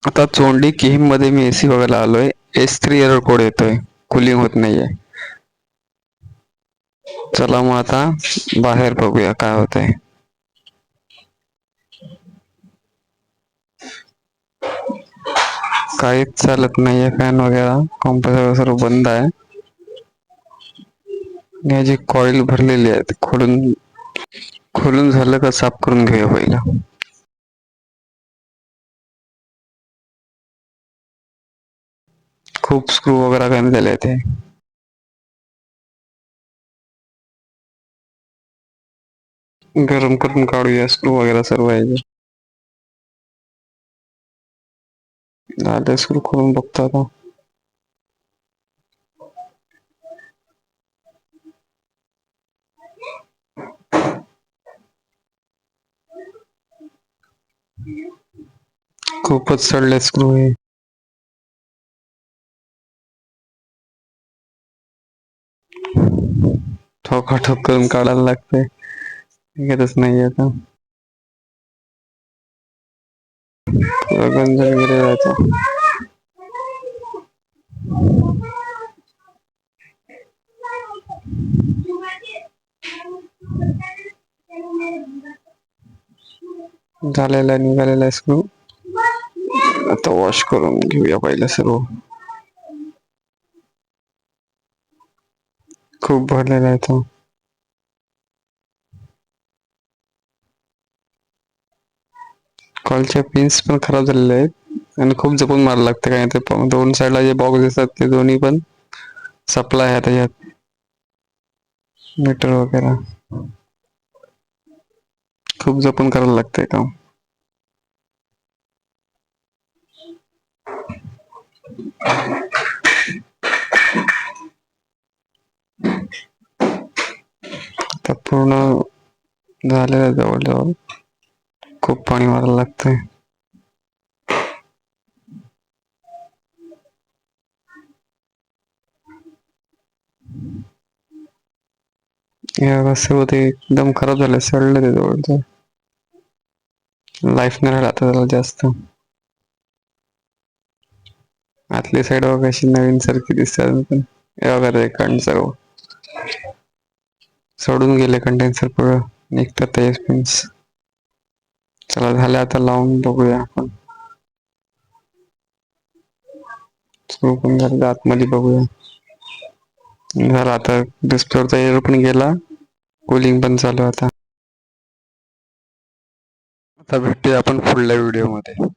आता चोंडी किहीम मध्ये मी एसी बघायला आलोय. S3 एरर कोड येतोय. कुलिंग होत नाहीये. चला मग आता बाहेर बघूया काय होतंय. काहीच चालत नाहीये. फॅन वगैरे कॉम्प्रेसर सर्व बंद आहे. या जी कॉइल भरलेली आहे खोलून झालं का साफ करून घेऊया पहिला. खूप स्क्रू वगैरे कमी झाले ते. गरम करून काढूया स्क्रू वगैरे सर्व आहे. झाले स्क्रू खोलून बघतो आता. खूपच सडले स्क्रू हे. ठोकाठोक करून काढायला लागते. निघतच नाही आता. गंज वगैरे जायचा. झालेला निघालेला आहे स्क्रू. आता वॉश करून घेऊया पहिलं सर्व. खूप भरलेला आहे तो. कॉलच्या पिन्स पण खराब झालेले आहेत आणि खूप जपून मारायला लागते. काय ते दोन साईडला जे बॉक्स दिसतात ते दोन्ही पण सप्लाय आहे त्याच्यात. मीटर वगैरे खूप जपून करायला लागतंय काम. आता पूर्ण झालेलं आहे जवळजवळ. खूप पाणी मारायला लागतंय. या रस्ते होते एकदम खराब झाले. सडले ते जवळजवळ. लाईफ नाही राहिला आता त्याला जास्त. आतली साईड बघा कशी नवीन सारखी दिसते अजून पण. हे बघा ते सर्व सोडून गेले कंडेन्सर पुढं निघतात ते पिन्स. चला झालं आता लावून बघूया आपण. स्क्रू पण झालं आतमध्ये बघूया. झालं आता डिस्प्लेवरचा एरर पण गेला. कूलिंग पण चालू आहे आता. आता भेटूया आपण पुढल्या व्हिडिओ मध्ये.